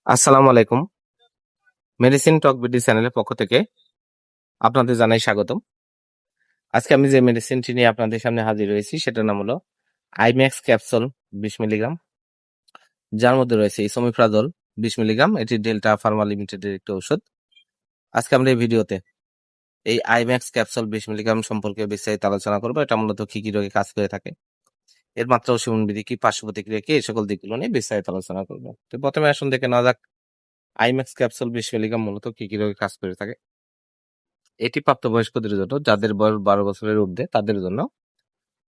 আসসালামু আলাইকুম। মেডিসিন টক বিডি চ্যানেলের পক্ষ থেকে আপনাদের জানাই স্বাগতম। আজকে আমি যে মেডিসিনটি নিয়ে আপনাদের সামনে হাজির হয়েছি সেটার নাম হলো আইম্যাক্স ক্যাপসুল 20 মিলিগ্রাম, যার মধ্যে রয়েছে ইসোমিপ্রাজল 20 মিলিগ্রাম। এটি ডেল্টা ফার্মা লিমিটেডের একটি ঔষধ। আজকে আমরা এই ভিডিওতে এই আইম্যাক্স ক্যাপসুল 20 মিলিগ্রাম সম্পর্কে বিস্তারিত আলোচনা করব। এটা মূলত কি কি রোগে কাজ করে থাকে, এর মাত্রা ও সেবনবিধি কি, পার্শ্ব প্রতিক্রিয়া কি, এই সকল দিকগুলো নিয়ে বিস্তারিত আলোচনা করব। তো প্রথমে আসুন দেখে নেওয়া যাক আইম্যাক্স ক্যাপসুল 20 মিলিগ্রাম মূলত কি কি রোগে কাজ করে থাকে। এটি প্রাপ্তবয়স্কদের জন্য, যাদের বয়স 12 বছরের ঊর্ধ্বে তাদের জন্য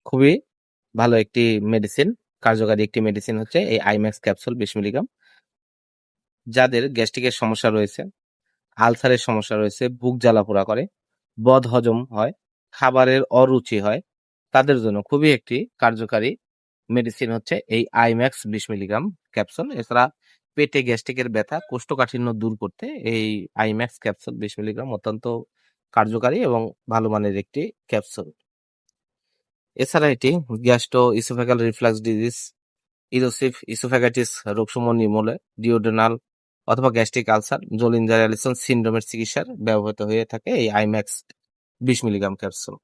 খুবই ভালো একটি মেডিসিন, কার্যকারী একটি মেডিসিন হচ্ছে এই আইম্যাক্স ক্যাপসুল 20 মিলিগ্রাম। যাদের গ্যাস্ট্রিকের সমস্যা রয়েছে, আলসারের সমস্যা রয়েছে, বুক জ্বালাপোড়া করে, বদ হজম হয়, খাবারের অরুচি হয়, তাদের জন্য খুবই একটি কার্যকারী মেডিসিন হচ্ছে এই আইম্যাক্স 20 মিলিগ্রাম ক্যাপসুল। এছাড়া পেটে গ্যাস্ট্রিকের ব্যথা, কোষ্ঠকাঠিন্য দূর করতে এই আইম্যাক্স ক্যাপসুল 20 মিলিগ্রাম অত্যন্ত কার্যকারী এবং ভালো মানের একটি ক্যাপসুল। এছাড়া এটি gastro oesophageal reflux disease, erosive oesophagitis রোগসমূহ নির্মূলে, ডিওডেনাল অথবা গ্যাস্ট্রিক আলসার, জোলিঞ্জার অ্যালিসন সিনড্রোমের চিকিৎসার ব্যবহৃত হয়ে থাকে এই আইম্যাক্স 20 মিলিগ্রাম ক্যাপসুল।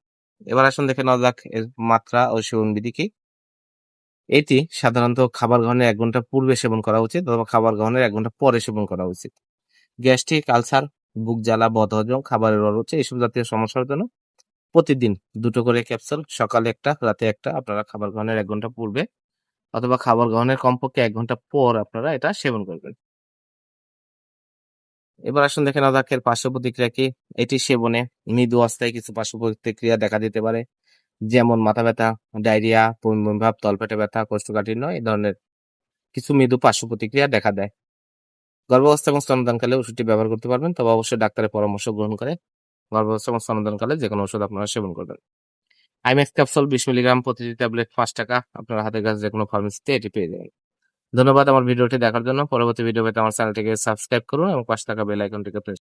এবার আসুন দেখে নেওয়া যাক এর মাত্রা ও সেবনবিধি কি। এটি সাধারণত খাবার গ্রহণের 1 ঘন্টা পূর্বে সেবন করা উচিত অথবা খাবার গ্রহণের 1 ঘন্টা পরে সেবন করা উচিত। গ্যাস্ট্রিক আলসার, বুক জ্বালা, বদহজম, খাবারের অরুচি এইসব জাতীয় সমস্যার জন্য প্রতিদিন 2টো করে ক্যাপসুল, সকালে 1টা, রাতে 1টা, আপনারা খাবার গ্রহণের 1 ঘন্টা পূর্বে অথবা খাবার গ্রহণের কমপক্ষে 1 ঘন্টা পর আপনারা এটা সেবন করবেন। এবার আসুন দেখে নেওয়া যাক এর পার্শ্ব প্রতিক্রিয়া কি। এটি সেবনে মৃদু অস্থায়ী কিছু পার্শ্ব প্রতিক্রিয়া দেখা দিতে পারে, যেমন মাথা ব্যথা, ডায়রিয়া, বমি বমি ভাব, তলপেটে ব্যথা, কোষ্ঠকাঠিন্য, এই ধরনের কিছু মৃদু পার্শ্ব প্রতিক্রিয়া দেখা দেয়। গর্ভাবস্থা এবং স্তন্যদানকালে ওষুধটি ব্যবহার করতে পারবেন, তবে অবশ্যই ডাক্তারের পরামর্শ গ্রহণ করে গর্ভাবস্থা এবং স্তন্যদানকালে যে কোনো ওষুধ আপনারা সেবন করবেন। আইম্যাক্স ক্যাপসুল 20 মিলিগ্রাম প্রতিটি ট্যাবলেট 5 টাকা। আপনার হাতের কাছে যে কোনো ফার্মেসিতে এটি পেয়ে যাবেন। ধন্যবাদ আমার ভিডিওটি দেখার জন্য। পরবর্তী ভিডিও পেতে আমার চ্যানেলটিকে সাবস্ক্রাইব করুন এবং পাশে থাকা বেল আইকনটিকে প্রেস